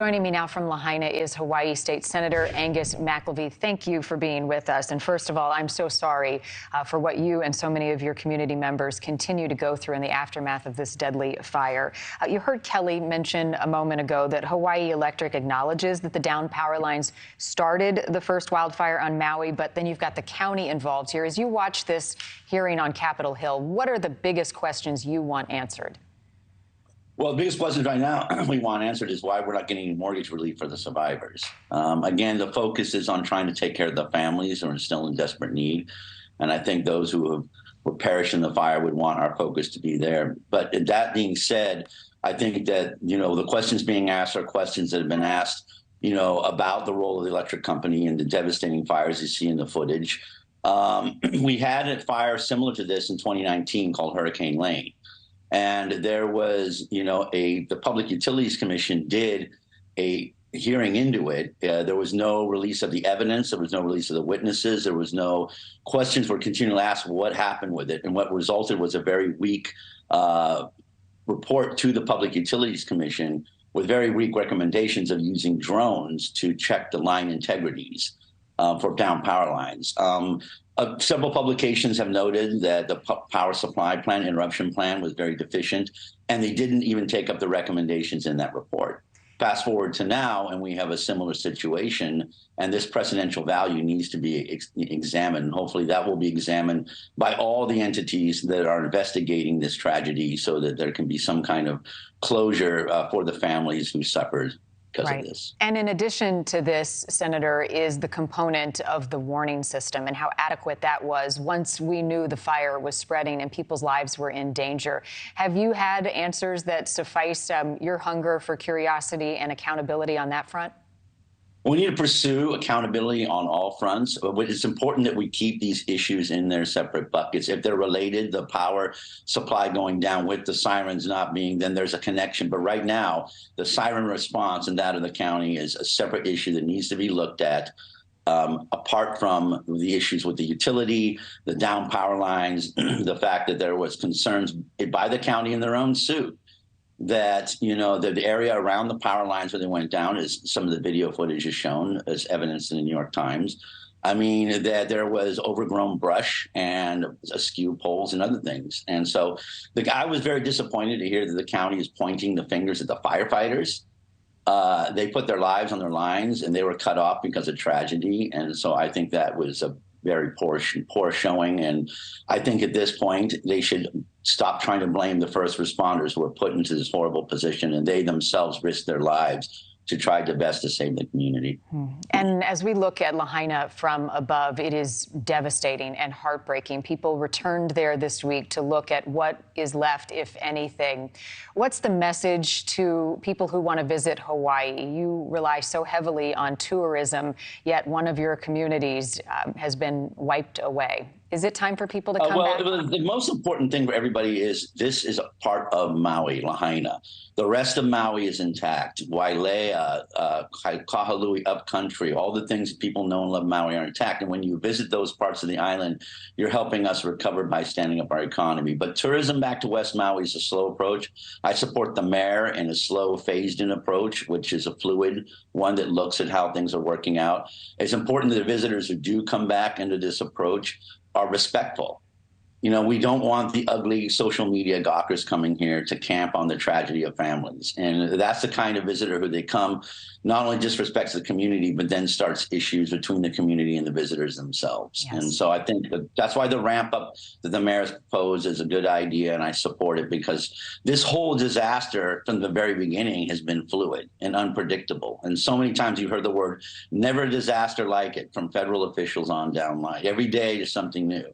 Joining me now from Lahaina is Hawaii State Senator Angus McKelvey. Thank you for being with us. And first of all, I'm so sorry for what you and so many of your community members continue to go through in the aftermath of this deadly fire. You heard Kelly mention a moment ago that Hawaii Electric acknowledges that the down power lines started the first wildfire on Maui, but then you've got the county involved here. As you watch this hearing on Capitol Hill, what are the biggest questions you want answered? Well, the biggest question right now we want answered is why we're not getting any mortgage relief for the survivors. Again, the focus is on trying to take care of the families who are still in desperate need. And I think those who were perished in the fire would want our focus to be there. But that being said, I think that, the questions being asked are questions that have been asked, about the role of the electric company and the devastating fires you see in the footage. We had a fire similar to this in 2019 called Hurricane Lane. And there was, the Public Utilities Commission did a hearing into it. There was no release of the evidence. There was no release of the witnesses. There was no questions were continually asked what happened with it. And what resulted was a very weak report to the Public Utilities Commission with very weak recommendations of using drones to check the line integrities for down power lines. Several publications have noted that the power supply plan, interruption plan, was very deficient, and they didn't even take up the recommendations in that report. Fast forward to now, and we have a similar situation, and this precedential value needs to be examined. Hopefully that will be examined by all the entities that are investigating this tragedy so that there can be some kind of closure for the families who suffered because of this. And in addition to this, Senator, is the component of the warning system and how adequate that was once we knew the fire was spreading and people's lives were in danger. Have you had answers that suffice your hunger for curiosity and accountability on that front? We need to pursue accountability on all fronts, but it's important that we keep these issues in their separate buckets. If they're related, the power supply going down with the sirens not being, then there's a connection. But right now, the siren response and that of the county is a separate issue that needs to be looked at, apart from the issues with the utility, the down power lines, the fact that there was concerns by the county in their own suit that, the area around the power lines where they went down, is some of the video footage is shown as evidence in the New York Times. I mean, that there was overgrown brush and askew poles and other things. And so I was very disappointed to hear that the county is pointing the fingers at the firefighters. They put their lives on their lines and they were cut off because of tragedy. And so I think that was a very poor showing. And I think at this point, they should stop trying to blame the first responders who were put into this horrible position, and they themselves risked their lives to try their best to save the community. And as we look at Lahaina from above, it is devastating and heartbreaking. People returned there this week to look at what is left, if anything. What's the message to people who want to visit Hawaii? You rely so heavily on tourism, yet one of your communities has been wiped away. Is it time for people to come back? The most important thing for everybody is this is a part of Maui, Lahaina. The rest of Maui is intact. Wailea, Kahului, upcountry, all the things that people know and love Maui are intact. And when you visit those parts of the island, you're helping us recover by standing up our economy. But tourism back to West Maui is a slow approach. I support the mayor in a slow, phased-in approach, which is a fluid one that looks at how things are working out. It's important that the visitors who do come back into this approach are respectful. We don't want the ugly social media gawkers coming here to camp on the tragedy of families. And that's the kind of visitor who they come, not only disrespects the community, but then starts issues between the community and the visitors themselves. Yes. And so I think that's why the ramp up that the mayor's proposed is a good idea, and I support it, because this whole disaster from the very beginning has been fluid and unpredictable. And so many times you've heard the word never a disaster like it from federal officials on down line. Every day is something new.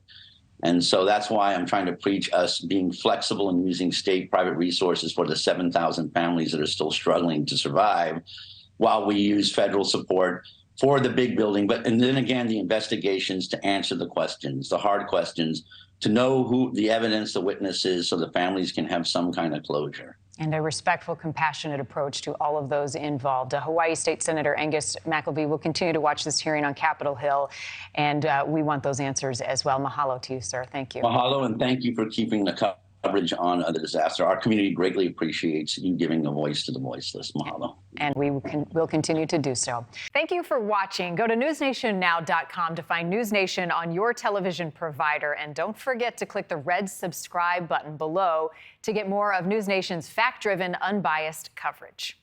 And so that's why I'm trying to preach us being flexible and using state-private resources for the 7,000 families that are still struggling to survive, while we use federal support for the big building. And then again, the investigations to answer the questions, the hard questions, to know who the evidence, the witnesses, so the families can have some kind of closure. And a respectful, compassionate approach to all of those involved. Hawaii State Senator Angus McKelvey will continue to watch this hearing on Capitol Hill, and we want those answers as well. Mahalo to you, sir. Thank you. Mahalo, and thank you for keeping the coverage on the disaster. Our community greatly appreciates you giving a voice to the voiceless. Mahalo. And will continue to do so. Thank you for watching. Go to newsnationnow.com to find NewsNation on your television provider. And don't forget to click the red subscribe button below to get more of NewsNation's fact-driven, unbiased coverage.